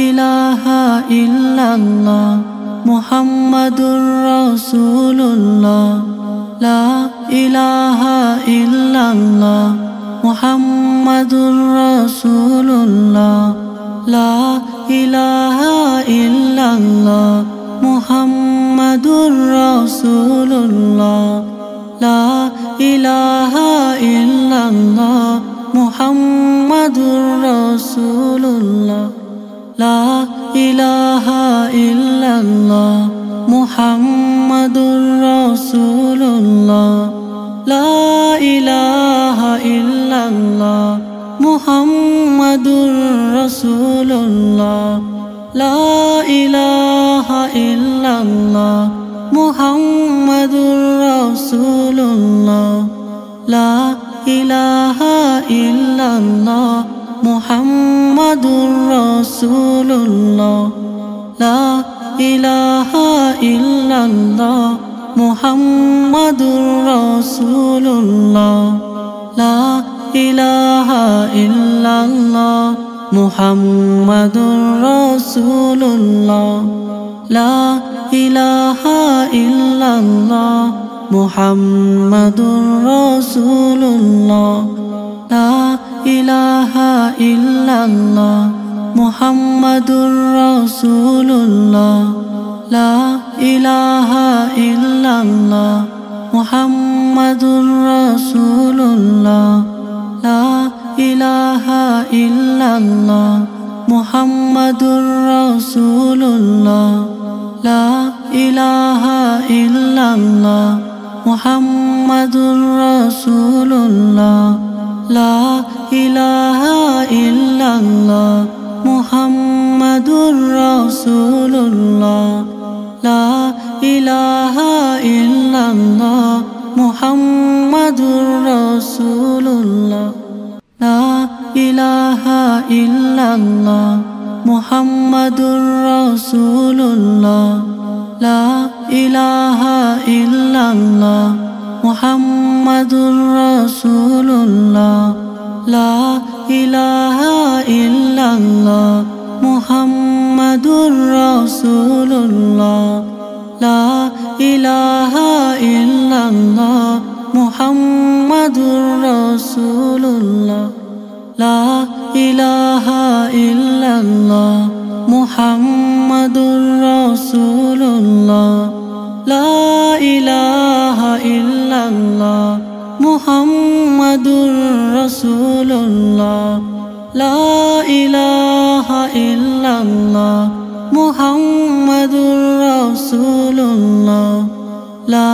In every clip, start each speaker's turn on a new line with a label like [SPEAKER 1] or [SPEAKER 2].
[SPEAKER 1] ইলাহা ইল্লাল্লাহ মুহাম্মাদুর রাসূলুল্লাহ লা ইলাহা ইল্লাল্লাহ মুহাম্মাদুর রাসূলুল্লাহ লা ইলাহা ইল্লাল্লাহ মুহাম্মাদুর রাসূলুল্লাহ লা ইলাহা ইল্লাল্লাহ মুহাম্মাদুর রাসূলুল্লাহ লা ইলাহা ইল্লাল্লাহ মুহাম্মাদুর রাসূলুল্লাহ লা ইলাহা ইল্লাল্লাহ মুহাম্মাদুর রাসূলুল্লাহ লা ইলাহা ইল্লাল্লাহ মুহাম্মাদুর রাসূলুল্লাহ লা ইলাহা ইল্লাল্লাহ মুহাম্মাদুর রাসূলুল্লাহ লা ইলাহা ইল্লাল্লাহ মুহাম্মাদুর রাসূলুল্লাহ লা ইলাহা ইল্লাল্লাহ মুহাম্মাদুর রাসূলুল্লাহ লা ইলাহা ইল্লাল্লাহ মুহাম্মাদুর রাসূলুল্লাহ লা ইলাহা ইল্লাল্লাহ মুহাম্মাদুর রাসূলুল্লাহ লা ইলাহা ইল্লাল্লাহ মুহাম্মাদুর রাসূলুল্লাহ লা ইলাহা ইল্লাল্লাহ মুহাম্মাদুর রাসূলুল্লাহ লা ইলাহা ইল্লাল্লাহ মুহাম্মাদুর রাসূলুল্লাহ লা ইলাহা ইল্লাল্লাহ মুহাম্মাদুর রাসূলুল্লাহ লা ইলাহা ইল্লাল্লাহ মুহাম্মাদুর রাসূলুল্লাহ লা ইলাহা ইল্লাল্লাহ মুহাম্মাদুর রাসূলুল্লাহ লা ইলাহা ইল্লাল্লাহ মুহাম্মাদুর রাসূলুল্লাহ লা ইলাহা ইল্লাল্লাহ মুহাম্মাদুর রাসূলুল্লাহ লা ইলাহা ইল্লাল্লাহ মুহাম্মাদুর রাসূলুল্লাহ লা ইলাহা ইল্লাল্লাহ মুহাম্মাদুর রাসূলুল্লাহ লা ইলাহা ইল্লাল্লাহ মুহাম্মাদুর রাসূলুল্লাহ লা ইলাহা ইল্লাল্লাহ মুহাম্মাদুর রাসূলুল্লাহ লা ইলাহা ইল্লাল্লাহ মুহাম্মাদুর রাসূলুল্লাহ লা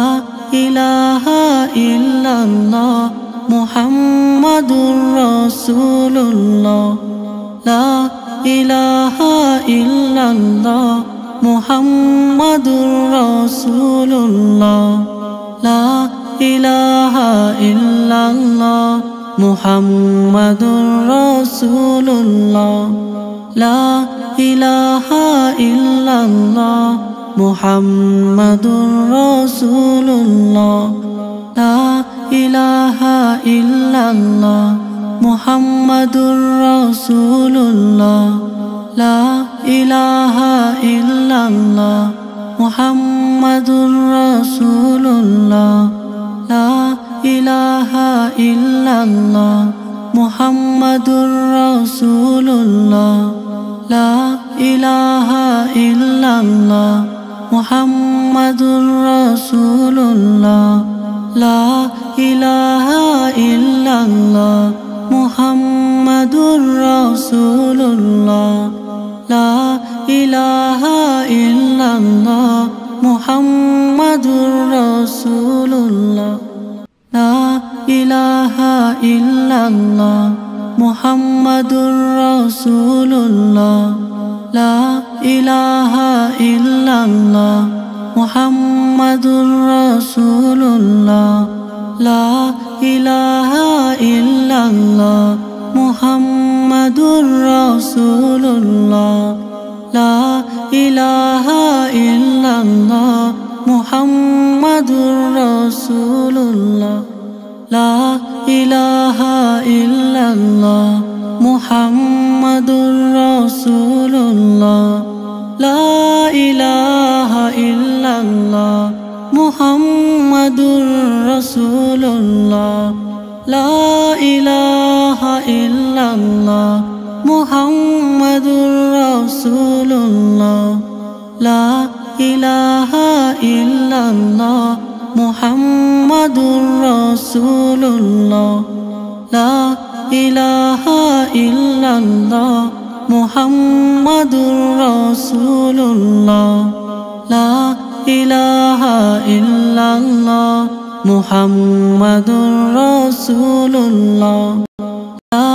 [SPEAKER 1] ইলাহা ইল্লাল্লাহ মুহাম্মাদুর রাসূলুল্লাহ লা ইলাহা ইল্লাল্লাহ মুহাম্মাদুর রাসূলুল্লাহ লা ইলাহা ইল্লাল্লাহ মুহাম্মাদুর রাসূলুল্লাহ লা ইলাহা ইল্লাল্লাহ মুহাম্মাদুর রাসূলুল্লাহ লা ইলাহা ইল্লাল্লাহ মুহাম্মাদুর রাসূলুল্লাহ লা ইলাহা ইল্লাল্লাহ মুহাম্মাদুর রাসূলুল্লাহ লা ইলাহা ইল্লাল্লাহ মুহাম্মাদুর রাসূলুল্লাহ লা ইলাহা ইল্লাল্লাহ মুহাম্মাদুর রাসূলুল্লাহ লা ইলাহা ইল্লাল্লাহ মুহাম্মাদুর রাসূলুল্লাহ লা ইলাহা ইল্লাল্লাহ মুহাম্মাদুর রাসূলুল্লাহ লা ইলাহা ইল্লাল্লাহ মুহাম্মাদুর রাসূলুল্লাহ লা ইলাহা ইল্লাল্লাহ মুহাম্মাদুর রাসূলুল্লাহ লা ইলাহা ইল্লাল্লাহ মুহাম্মাদুর রাসূলুল্লাহ লা ইলাহা ইল্লাল্লাহ মুহাম্মাদুর রাসূলুল্লাহ লা ইলাহা ইল্লাল্লাহ মুহাম্মাদুর রাসূলুল্লাহ লা ইলাহা ইল্লাল্লাহ মুহাম্মাদুর রাসূলুল্লাহ লা ইলাহা ইল্লাল্লাহ মুহাম্মাদুর রাসূলুল্লাহ লা ইলাহা ইল্লাল্লাহ মুহাম্মাদুর রাসূলুল্লাহ লা ইলাহা ইল্লাল্লাহ মুহাম্মাদুর রাসূলুল্লাহ লা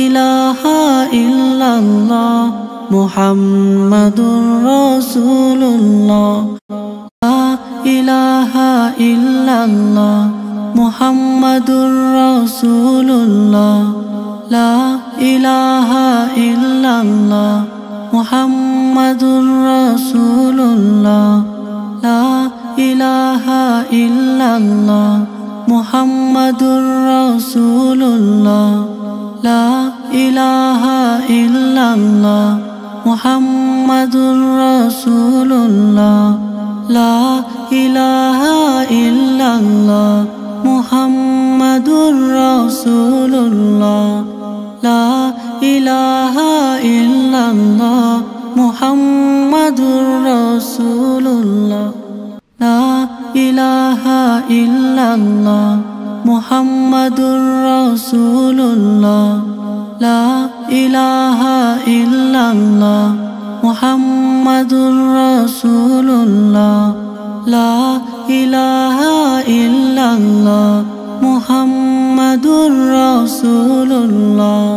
[SPEAKER 1] ইলাহা ইল্লাল্লাহ মুহাম্মাদুর রাসূলুল্লাহ লা ইলাহা ইল্লাল্লাহ মুহাম্মাদুর রাসূলুল্লাহ লা ইলাহা ইল্লাল্লাহ মুহাম্মাদুর রাসূলুল্লাহ লা ইলাহা ইল্লাল্লাহ মুহাম্মাদুর রাসূলুল্লাহ লা ইলাহা ইল্লাল্লাহ মুহাম্মাদুর রাসূলুল্লাহ লা ইলাহা ইল্লাল্লাহ মুহাম্মাদুর রাসূলুল্লাহ লা ইলাহা ইল্লাল্লাহ মুহাম্মাদুর রাসূলুল্লাহ লা ইলাহা ইল্লাল্লাহ মুহাম্মাদুর রাসূলুল্লাহ লা ইলাহা ইল্লাল্লাহ মুহাম্মাদুর রাসূলুল্লাহ লা ইলাহা ইল্লাল্লাহ মুহাম্মাদুর রাসূলুল্লাহ লা ইলাহা ইল্লাল্লাহ মুহাম্মাদুর রাসূলুল্লাহ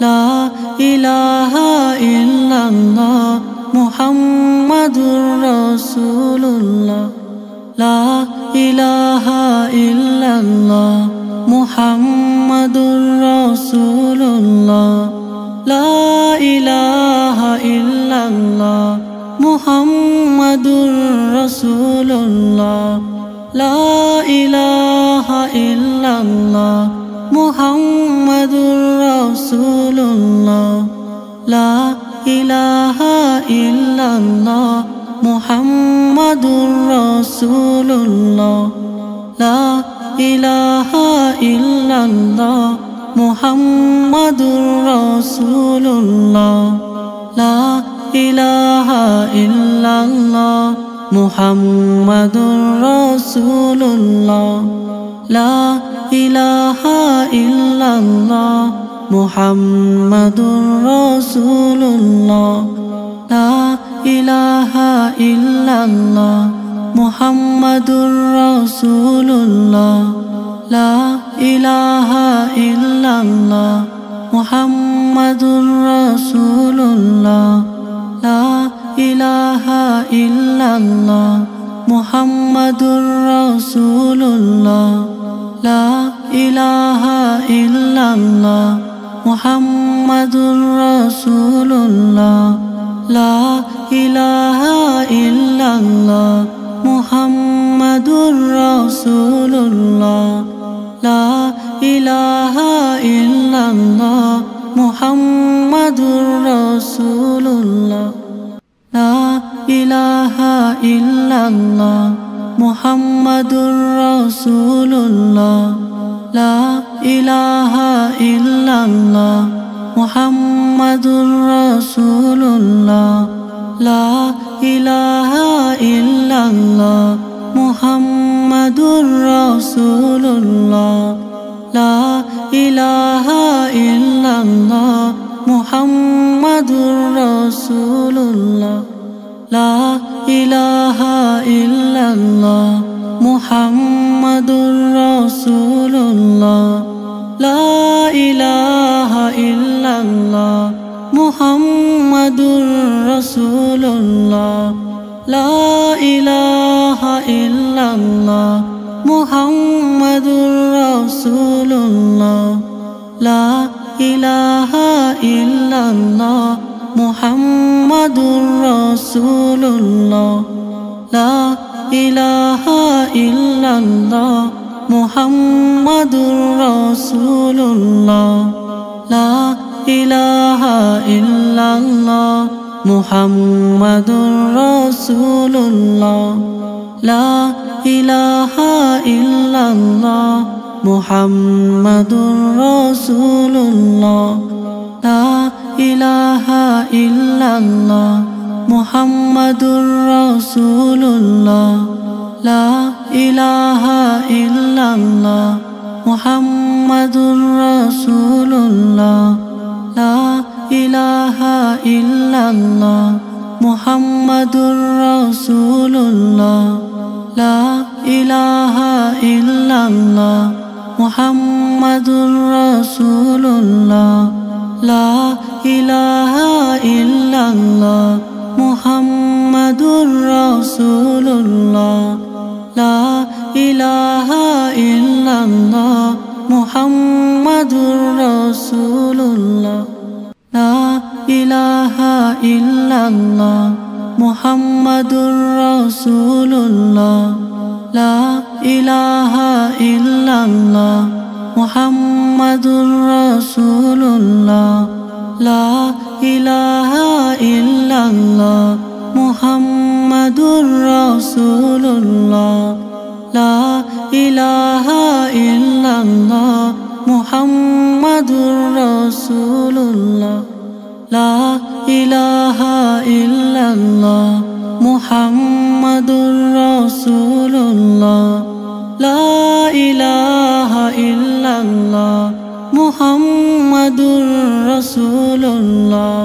[SPEAKER 1] লা ইলাহা ইল্লাল্লাহ মুহাম্মাদুর রাসূলুল্লাহ লা ইলাহা ইল্লাল্লাহ মুহাম্মাদুর রাসূলুল্লাহ লা ইলাহা ইল্লাল্লাহ মুহাম্মাদুর রাসূলুল্লাহ লা ইলাহা ইল্লাল্লাহ মুহাম্মাদুর রাসূলুল্লাহ লা ইলাহা ইল্লাল্লাহ মুহাম্মাদুর রাসূলুল্লাহ লা ইলাহা ইল্লাল্লাহ মুহাম্মাদুর রাসূলুল্লাহ লা ইলাহা ইল্লাল্লাহ মুহাম্মাদুর রাসূলুল্লাহ লা ইলাহা ইল্লাল্লাহ মুহাম্মাদুর রাসূলুল্লাহ লা ইলাহা ইল্লাল্লাহ মুহাম্মাদুর রাসূলুল্লাহ লা ইলাহা ইল্লাল্লাহ মুহাম্মাদুর রাসূলুল্লাহ লা ইলাহা ইল্লাল্লাহ মুহাম্মাদুর রাসূলুল্লাহ লা ইলাহা ইল্লাল্লাহ মুহাম্মাদুর রাসূলুল্লাহ লা ইলাহা ইল্লাল্লাহ মুহাম্মাদুর রাসূলুল্লাহ লা ইলাহা ইল্লাল্লাহ মুহাম্মাদুর রাসূলুল্লাহ লা ইলাহা ইল্লাল্লাহ মুহাম্মাদুর রাসূলুল্লাহ লা ইলাহা ইল্লাল্লাহ মুহাম্মাদুর রাসূলুল্লাহ লা ইলাহা ইল্লাল্লাহ মুহাম্মাদুর রাসূলুল্লাহ লা ইলাহা ইল্লাল্লাহ মুহাম্মাদুর রাসূলুল্লাহ লা ইলাহা ইল্লাল্লাহ মুহাম্মাদুর রাসূলুল্লাহ লা ইলাহা ইল্লাল্লাহ মুহাম্মাদুর রাসূলুল্লাহ লা ইলাহা ইল্লাল্লাহ মুহাম্মাদুর রাসূলুল্লাহ লা ইলাহা ইল্লাল্লাহ মুহাম্মাদুর রাসূলুল্লাহ লা ইলাহা ইল্লাল্লাহ মুহাম্মাদুর রাসূলুল্লাহ লা ইলাহা ইল্লাল্লাহ মুহাম্মাদুর রাসূলুল্লাহ লা ইলাহা ইল্লাল্লাহ মুহাম্মাদুর রাসূলুল্লাহ লা ইলাহা ইল্লাল্লাহ মুহাম্মাদুর রাসূলুল্লাহ লা ইলাহা ইল্লাল্লাহ মুহাম্মাদুর রাসূলুল্লাহ লা ইলাহা ইল্লাল্লাহ মুহাম্মাদুর রাসূলুল্লাহ লা ইলাহা ইল্লাল্লাহ মুহাম্মাদুর রাসূলুল্লাহ লা ইলাহা ইল্লাল্লাহ মুহাম্মাদুর রাসূলুল্লাহ লা ইলাহা ইল্লাল্লাহ মুহাম্মাদুর রাসূলুল্লাহ লা ইলাহা ইল্লাল্লাহ মুহাম্মাদুর রাসূলুল্লাহ লা ইলাহা ইল্লাল্লাহ মুহাম্মাদুর রাসূলুল্লাহ লা ইলাহা ইল্লাল্লাহ মুহাম্মাদুর রাসূলুল্লাহ লা ইলাহা ইল্লাল্লাহ মুহাম্মাদুর রাসূলুল্লাহ লা ইলাহা ইল্লাল্লাহ মুহাম্মাদুর রাসূলুল্লাহ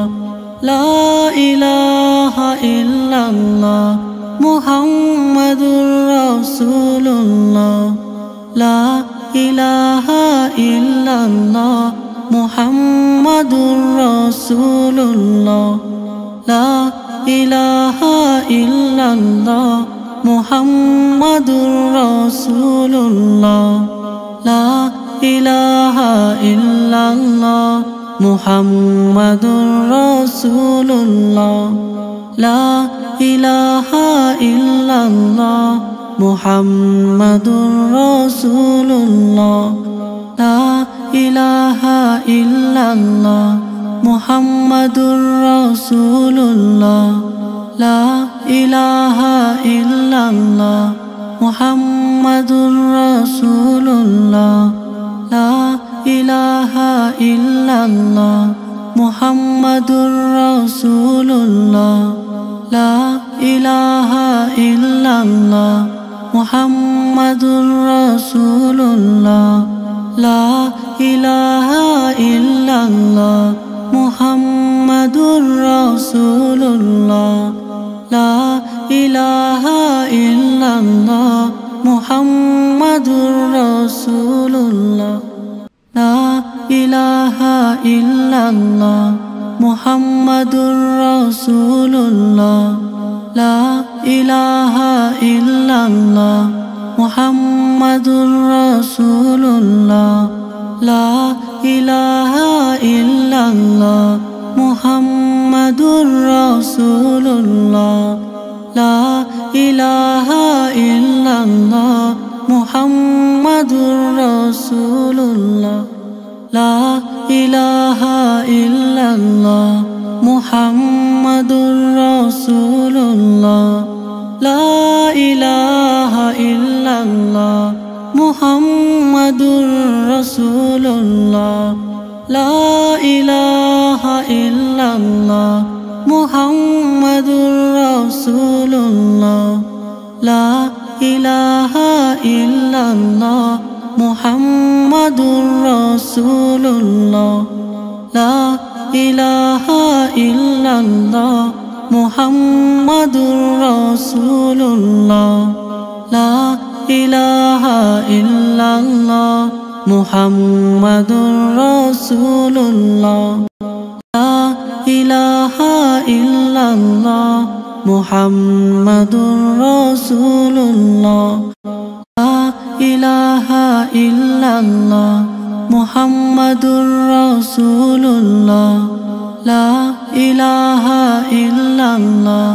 [SPEAKER 1] লা ইলাহা ইল্লাল্লাহ মুহাম্মাদুর রাসূলুল্লাহ লা ইলাহা ইল্লাল্লাহ মুহাম্মাদুর রাসূলুল্লাহ লা ইলাহা ইল্লাল্লাহ মুহাম্মাদুর রাসূলুল্লাহ লা ইলাহা ইল্লাল্লাহ মুহাম্মাদুর রাসূলুল্লাহ লা ইলাহা ইল্লাল্লাহ মুহাম্মাদুর রাসূলুল্লাহ লা ইলাহা ইল্লাল্লাহ মুহাম্মাদুর রাসূলুল্লাহ লা ইলাহা ইল্লাল্লাহ মুহাম্মাদুর রাসূলুল্লাহ লা ইলাহা ইল্লাল্লাহ মুহাম্মাদুর রাসূলুল্লাহ লা ইলাহা ইল্লাল্লাহ মুহাম্মাদুর রাসূলুল্লাহ লা ইলাহা ইল্লাল্লাহ মুহাম্মাদুর রাসূলুল্লাহ লা ইলাহা ইল্লাল্লাহ মুহাম্মাদুর রাসূলুল্লাহ লা ইলাহা ইল্লাল্লাহ মুহাম্মাদুর রাসূলুল্লাহ লা ইলাহা ইল্লাল্লাহ মুহাম্মাদুর রাসূলুল্লাহ লা ইলাহা ইল্লাল্লাহ মুহাম্মাদুর রাসূলুল্লাহ লা ইলাহা ইল্লাল্লাহ মুহাম্মাদুর রাসূলুল্লাহ লা ইলাহা ইল্লাল্লাহ মুহাম্মাদুর রাসূলুল্লাহ লা ইলাহা ইল্লাল্লাহ মুহাম্মাদুর রাসূলুল্লাহ লা ইলাহা ইল্লাল্লাহ মুহাম্মাদুর রাসূলুল্লাহ লা ইলাহা ইল্লাল্লাহ মুহাম্মাদুর রাসূলুল্লাহ লা ইলাহা ইল্লাল্লাহ মুহাম্মাদুর রাসূলুল্লাহ লা ইলাহা ইল্লাল্লাহ মুহাম্মাদুর রাসূলুল্লাহ লা ইলাহা ইল্লাল্লাহ মুহাম্মাদুর রাসূলুল্লাহ লা ইলাহা ইল্লাল্লাহ মুহাম্মাদুর রাসূলুল্লাহ লা ইলাহা ইল্লাল্লাহ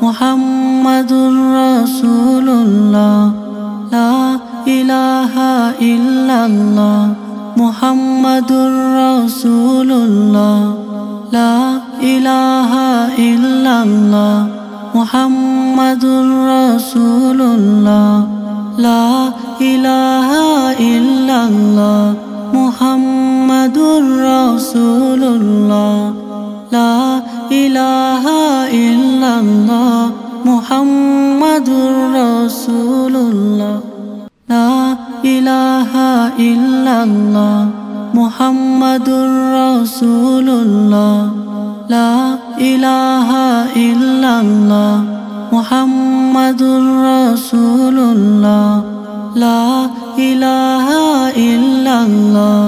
[SPEAKER 1] মুহাম্মাদুর রাসূলুল্লাহ লা ইলাহা ইল্লাল্লাহ মুহাম্মাদুর রাসূলুল্লাহ লা ইলাহা ইল্লাল্লাহ মুহাম্মাদুর রাসূলুল্লাহ লা ইলাহা ইল্লাল্লাহ মুহাম্মাদুর রাসূলুল্লাহ লা ইলাহা ইল্লাল্লাহ মুহাম্মাদুর রাসূলুল্লাহ লা ইলাহা ইল্লাল্লাহ মুহাম্মাদুর রাসূলুল্লাহ লা ইলাহা ইল্লাল্লাহ মুহাম্মাদুর রাসূলুল্লাহ লা ইলাহা ইল্লাল্লাহ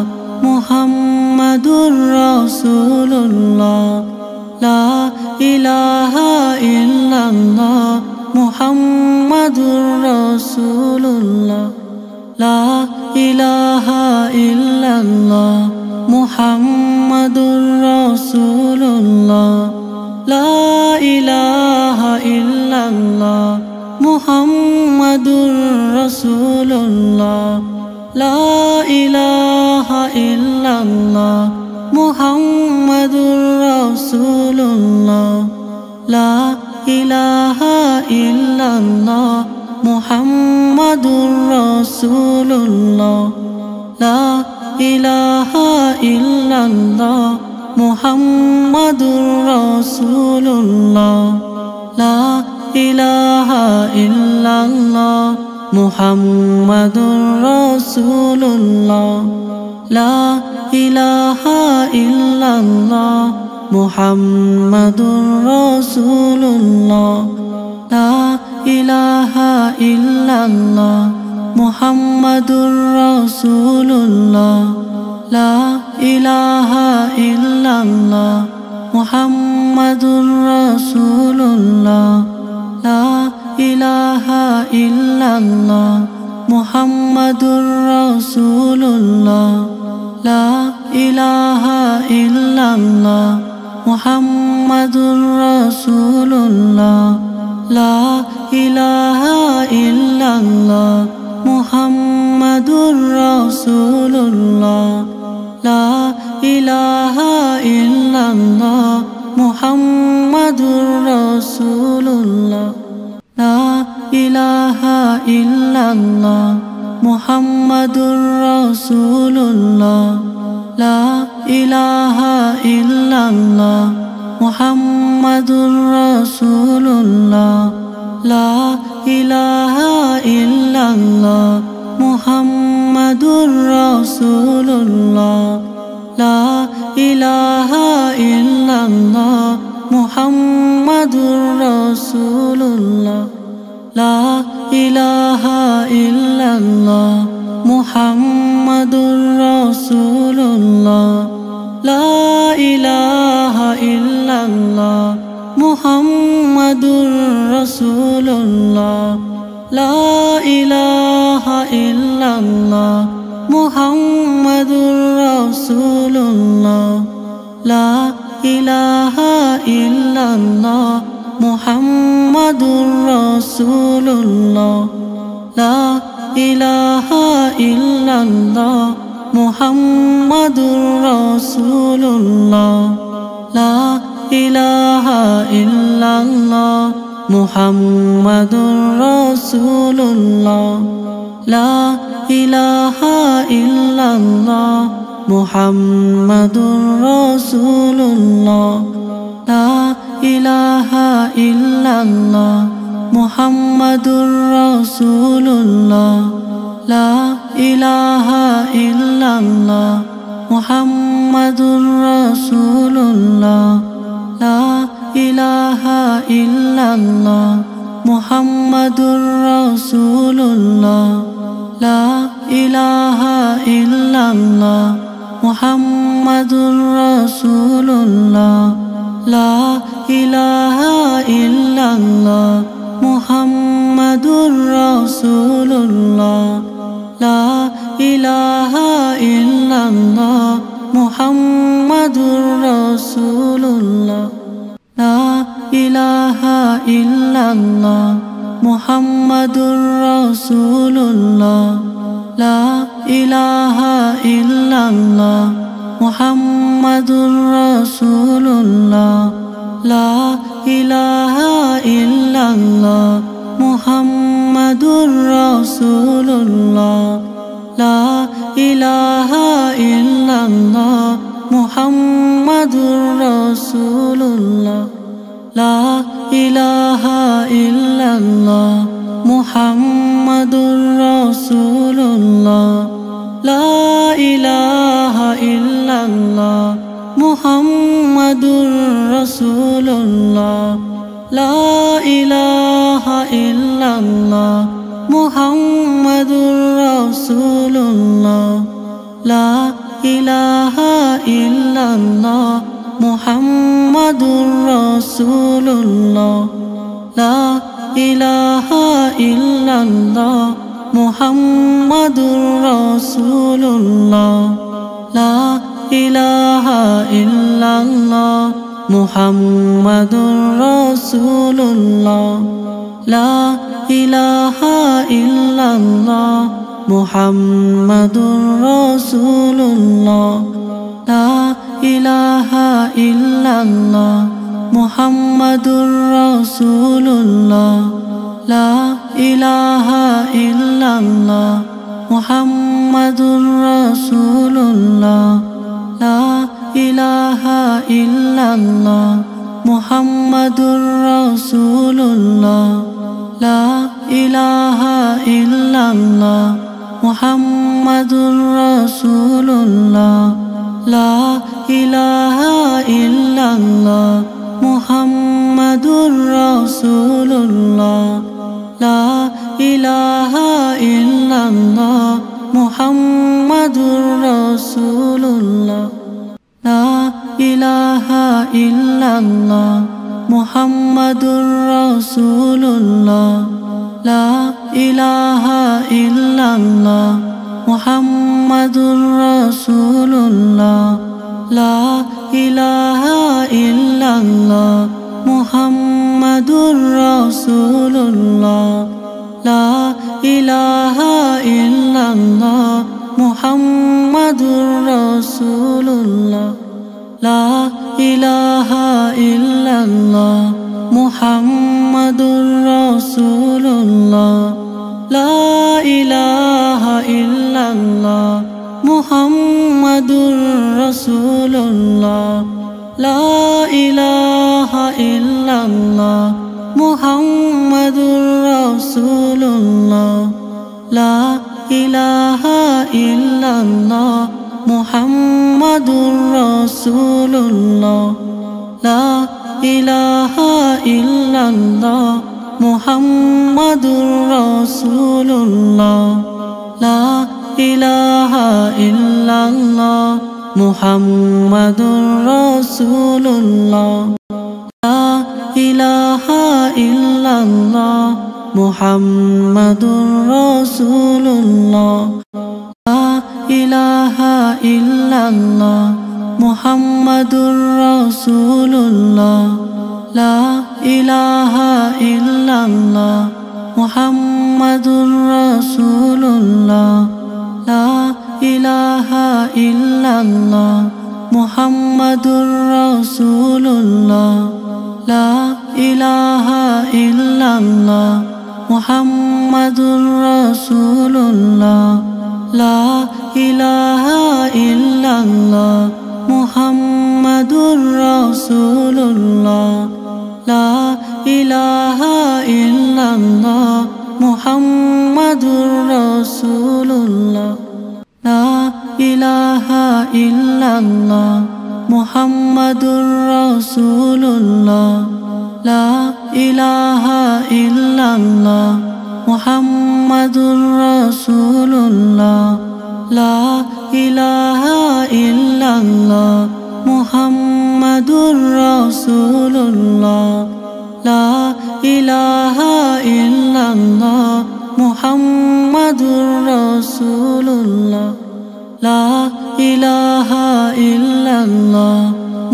[SPEAKER 1] মুহাম্মাদুর রাসূলুল্লাহ লা ইলাহা ইল্লাল্লাহ মুহাম্মাদুর রাসূলুল্লাহ লা ইলাহা ইল্লাল্লাহ মুহাম্মাদুর রাসূলুল্লাহ লা ইলাহা ইল্লাল্লাহ মুহাম্মাদুর রাসূলুল্লাহ লা ইলাহা ইল্লাল্লাহ মুহাম্মাদুর রাসূলুল্লাহ লা ইলাহা ইল্লাল্লাহ মুহাম্মাদুর রাসূলুল্লাহ লা ইলাহা ইল্লাল্লাহ মুহাম্মাদুর রাসূলুল্লাহ লা ইলাহা ইল্লাল্লাহ মুহাম্মাদুর রাসূলুল্লাহ লা ইলাহা ইল্লাল্লাহ মুহাম্মাদুর রাসূলুল্লাহ লা ইলাহা ইল্লাল্লাহ মুহাম্মাদুর রাসূলুল্লাহ লা ইলাহা ইল্লাল্লাহ মুহাম্মাদুর রাসূলুল্লাহ লা ইলাহা ইল্লাল্লাহ মুহাম্মাদুর রাসূলুল্লাহ লা ইলাহা ইল্লাল্লাহ মুহাম্মাদুর রাসূলুল্লাহ লা ইলাহা ইল্লাল্লাহ মুহাম্মাদুর রাসূলুল্লাহ লা ইলাহা ইল্লাল্লাহ মুহাম্মাদুর রাসূলুল্লাহ লা ইলাহা ইল্লাল্লাহ মুহাম্মাদুর রাসূলুল্লাহ লা ইলাহা ইল্লাল্লাহ মুহাম্মাদুর রাসূলুল্লাহ লা ইলাহা ইল্লাল্লাহ মুহাম্মাদুর রাসূলুল্লাহ লা ইলাহা ইল্লাল্লাহ মুহাম্মাদুর রাসূলুল্লাহ লা ইলাহা ইল্লাল্লাহ মুহাম্মাদুর রাসূলুল্লাহ লা ইলাহা ইল্লাল্লাহ মুহাম্মাদুর রাসূলুল্লাহ লা ইলাহা ইল্লাল্লাহ মুহাম্মাদুর রাসূলুল্লাহ লা ইলাহা ইল্লাল্লাহ মুহাম্মাদুর রাসূলুল্লাহ লা ইলাহা ইল্লাল্লাহ মুহাম্মাদুর রাসূলুল্লাহ লা ইলাহা ইল্লাল্লাহ মুহাম্মাদুর রাসূলুল্লাহ লা ইলাহা ইল্লাল্লাহ মুহাম্মাদুর রাসূলুল্লাহ লা ইলাহা ইল্লাল্লাহ মুহাম্মাদুর রাসূলুল্লাহ লা ইলাহা ইল্লাল্লাহ মুহাম্মাদুর রাসূলুল্লাহ লা ইলাহা ইল্লাল্লাহ মুহাম্মাদুর রাসূলুল্লাহ লা ইলাহা ইল্লাল্লাহ মুহাম্মাদুর রাসূলুল্লাহ লা ইলাহা ইল্লাল্লাহ মুহাম্মাদুর রাসূলুল্লাহ লা ইলাহা ইল্লাল্লাহ মুহাম্মাদুর রাসূলুল্লাহ লা ইলাহা ইল্লাল্লাহ মুহাম্মাদুর রাসূলুল্লাহ লা ইলাহা ইল্লাল্লাহ মুহাম্মাদুর রাসূলুল্লাহ লা ইলাহা ইল্লাল্লাহ মুহাম্মাদুর রাসূলুল্লাহ লা ইলাহা ইল্লাল্লাহ মুহাম্মাদুর রাসূলুল্লাহ লা ইলাহা ইল্লাল্লাহ মুহাম্মাদুর রাসূলুল্লাহ লা ইলাহা ইল্লাল্লাহ মুহাম্মাদুর রাসূলুল্লাহ লা ইলাহা ইল্লাল্লাহ মুহাম্মাদুর রাসূলুল্লাহ লা ইলাহা ইল্লাল্লাহ মুহাম্মাদুর রাসূলুল্লাহ লা ইলাহা ইল্লাল্লাহ মুহাম্মাদুর রাসূলুল্লাহ লা ইলাহা ইল্লাল্লাহ মুহাম্মাদুর রাসূলুল্লাহ লা ইলাহা ইল্লাল্লাহ মুহাম্মাদুর রাসূলুল্লাহ লা ইলাহা ইল্লাল্লাহ মুহাম্মাদুর রাসূলুল্লাহ লা ইলাহা ইল্লাল্লাহ মুহাম্মাদুর রাসূলুল্লাহ লা ইলাহা ইল্লাল্লাহ মুহাম্মাদুর রাসূলুল্লাহ লা ইলাহা ইল্লাল্লাহ মুহাম্মাদুর রাসূলুল্লাহ লা ইলাহা ইল্লাল্লাহ মুহাম্মাদুর রাসূলুল্লাহ লা ইলাহা ইল্লাল্লাহ মুহাম্মাদুর রাসূলুল্লাহ লা ইলাহা ইল্লাল্লাহ মুহাম্মাদুর রাসূলুল্লাহ লা ইলাহা ইল্লাল্লাহ মুহাম্মাদুর রাসূলুল্লাহ লা ইলাহা ইল্লাল্লাহ মুহাম্মাদুর রাসূলুল্লাহ লা ইলাহা ইল্লাল্লাহ মুহাম্মাদুর রাসূলুল্লাহ লা ইলাহা ইল্লাল্লাহ মুহাম্মাদুর রাসূলুল্লাহ লা ইলাহা ইল্লাল্লাহ মুহাম্মাদুর রাসূলুল্লাহ লা ইলাহা ইল্লাল্লাহ মুহাম্মাদুর রাসূলুল্লাহ লা ইলাহা ইল্লাল্লাহ মুহাম্মাদুর রাসূলুল্লাহ লা ইলাহা ইল্লাল্লাহ মুহাম্মাদুর রাসূলুল্লাহ লা ইলাহা ইল্লাল্লাহ মুহাম্মাদুর রাসূলুল্লাহ লা ইলাহা ইল্লাল্লাহ মুহাম্মাদুর রাসূলুল্লাহ লা ইলাহা ইল্লাল্লাহ মুহাম্মাদুর রাসূলুল্লাহ লা ইলাহা ইল্লাল্লাহ মুহাম্মাদুর রাসূলুল্লাহ লা ইলাহা ইল্লাল্লাহ মুহাম্মাদুর রাসূলুল্লাহ লা ইলাহা ইল্লাল্লাহ মুহাম্মাদুর রাসূলুল্লাহ লা ইলাহা ইল্লাল্লাহ মুহাম্মাদুর রাসূলুল্লাহ লা ইলাহা ইল্লাল্লাহ মুহাম্মাদুর রাসূলুল্লাহ লা ইলাহা ইল্লাল্লাহ মুহাম্মাদুর রাসূলুল্লাহ লা ইলাহা ইল্লাল্লাহ মুহাম্মাদুর রাসূলুল্লাহ লা ইলাহা ইল্লাল্লাহ মুহাম্মাদুর রাসূলুল্লাহ লা ইলাহা ইল্লাল্লাহ মুহাম্মাদুর রাসূলুল্লাহ লা ইলাহা ইল্লাল্লাহ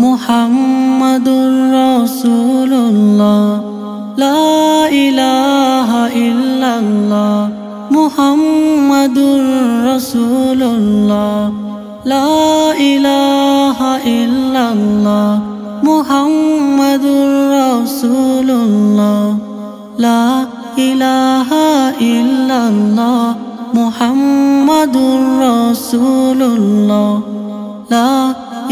[SPEAKER 1] মুহাম্মাদুর রাসূলুল্লাহ লা ইলাহা ইল্লাল্লাহ মুহাম্মাদুর রাসূলুল্লাহ লা ইলাহা রাসূলুল্লাহ লা ইলাহা ইল্লাল্লাহ মুহাম্মাদুর রাসূলুল্লাহ লা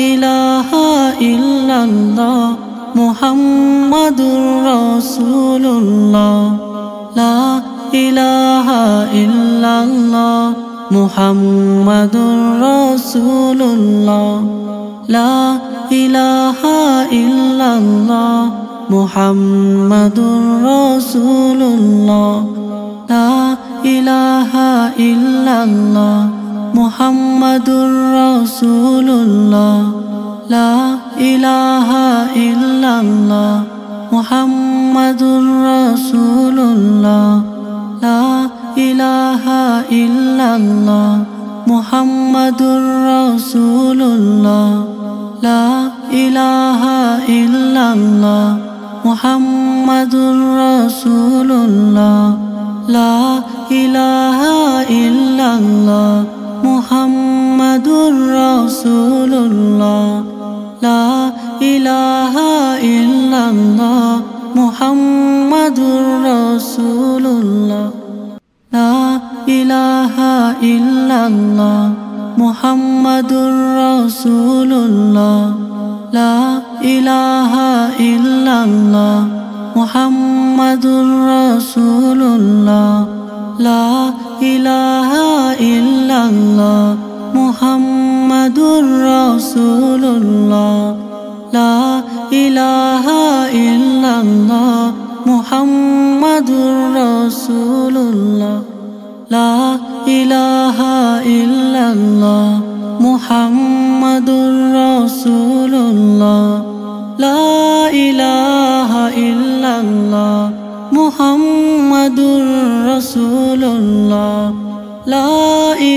[SPEAKER 1] ইলাহা ইল্লাল্লাহ মুহাম্মাদুর রাসূলুল্লাহ লা ইলাহা ইল্লাল্লাহ মুহাম্মাদুর রাসূলুল্লাহ লা ইলাহা ইল্লাল্লাহ মুহাম্মাদুর রাসূলুল্লাহ লা ইলাহা ইল্লাল্লাহ মুহাম্মাদুর রাসূলুল্লাহ লা ইলাহা ইল্লাল্লাহ মুহাম্মাদুর রাসূলুল্লাহ লা ইলাহা ইল্লাল্লাহ মুহাম্মাদুর রাসূলুল্লাহ লা ইলাহা ইল্লাল্লাহ মুহাম্মাদুর রাসূলুল্লাহ লা ইলাহা ইল্লাল্লাহ মুহাম্মাদুর রাসূলুল্লাহ লা ইলাহা ইল্লাল্লাহ মুহাম্মাদুর রাসূলুল্লাহ লা ইলাহা ইল্লাল্লাহ মুহাম্মাদুর রাসূলুল্লাহ লা ইলাহা ইল্লাল্লাহ মুহাম্মাদুর রাসূলুল্লাহ লা ইলাহা ইল্লাল্লাহ মুহাম্মাদুর রাসূলুল্লাহ লা ইলাহা ইল্লাল্লাহ মুহাম্মাদুর রাসূলুল্লাহ লা ইলাহা ইল্লাল্লাহ মুহাম্মাদুর রাসূলুল্লাহ লা ইলাহা ইল্লাল্লাহ মুহাম্মাদুর রাসূলুল্লাহ লা ইলাহা ইল্লাল্লাহ মুহাম্মাদুর রাসূলুল্লাহ লা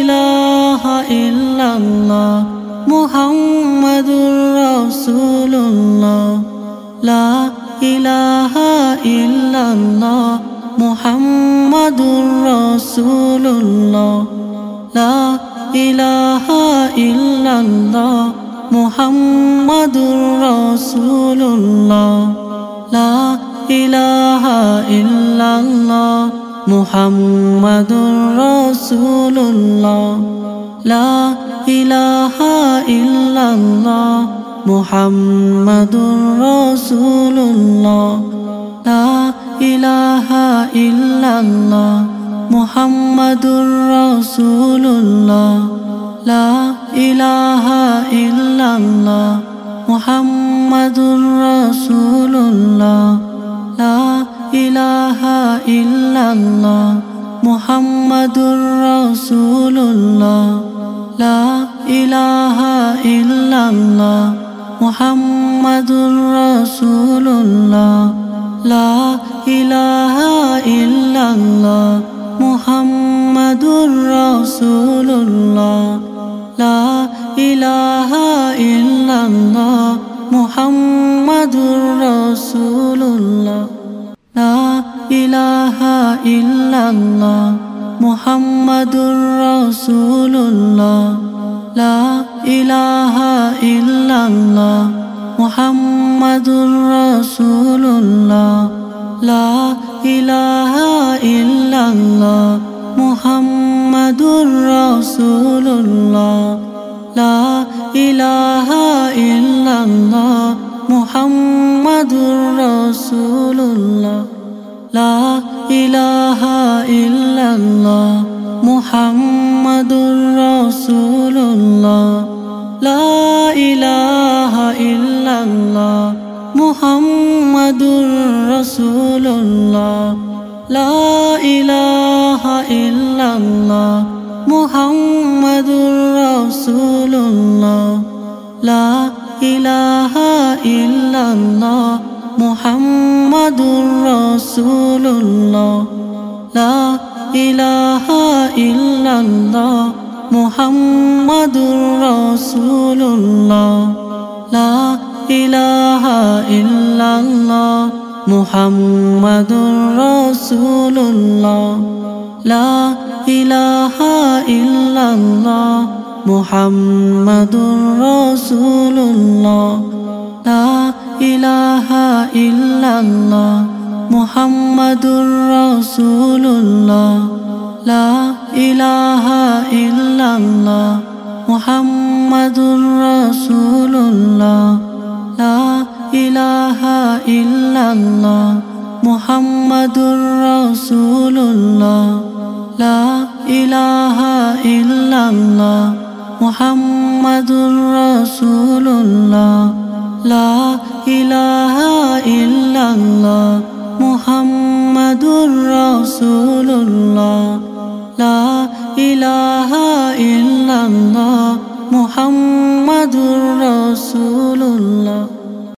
[SPEAKER 1] ইলাহা ইল্লাল্লাহ মুহাম্মাদুর রাসূলুল্লাহ লা ইলাহা ইল্লাল্লাহ মুহাম্মাদুর রাসূলুল্লাহ লা ইলাহা ইল্লাল্লাহ মুহাম্মাদুর রাসূলুল্লাহ লা ইলাহা ইল্লাল্লাহ মুহাম্মাদুর রাসূলুল্লাহ লা ইলাহা ইল্লাল্লাহ মুহাম্মাদুর রাসূলুল্লাহ লা ইলাহা ইল্লাল্লাহ মুহাম্মাদুর রাসূলুল্লাহ লা ইলাহা ইল্লাল্লাহ মুহাম্মাদুর রাসূলুল্লাহ লা ইলাহা ইল্লাল্লাহ মুহাম্মাদুর রাসূলুল্লাহ লা ইলাহা ইল্লাল্লাহ মুহাম্মাদুর রাসূলুল্লাহ লা ইলাহা ইল্লাল্লাহ মুহাম্মাদুর রাসূলুল্লাহ লা ইলাহা ইল্লাল্লাহ মুহাম্মাদুর রাসূলুল্লাহ লা ইলাহা ইল্লাল্লাহ মুহাম্মাদুর রাসূলুল্লাহ লা ইলাহা ইল্লাল্লাহ মুহাম্মাদুর রাসূলুল্লাহ লা ইলাহা ইল্লাল্লাহ মুহাম্মাদুর রাসূলুল্লাহ লা ইলাহা ইল্লাল্লাহ মুহাম্মাদুর রাসূলুল্লাহ লা ইলাহা ইল্লাল্লাহ মুহাম্মাদুর রাসূলুল্লাহ লা ইলাহা ইল্লাল্লাহ মুহাম্মাদুর রাসূলুল্লাহ লা ইলাহা ইল্লাল্লাহ মুহাম্মাদুর রাসূলুল্লাহ লা ইলাহা ইল্লাল্লাহ মুহাম্মাদুর রাসূলুল্লাহ লা ইলাহা ইল্লাল্লাহ মুহাম্মাদুর রাসূলুল্লাহ লা ইলাহা ইল্লাল্লাহ মুহাম্মাদুর রাসূলুল্লাহ লা ইলাহা ইল্লাল্লাহ মুহাম্মাদুর রাসূলুল্লাহ লা ইলাহা ইল্লাল্লাহ মুহাম্মাদুর রাসূলুল্লাহ লা ইলাহা ইল্লাল্লাহ মুহাম্মাদুর রাসূলুল্লাহ লা ইলাহা ইল্লাল্লাহ মুহাম্মাদুর রাসূলুল্লাহ লা ইলাহা ইল্লাল্লাহ মুহাম্মাদুর রাসূলুল্লাহ লা ইলাহা ইল্লাল্লাহ মুহাম্মাদুর রাসূলুল্লাহ।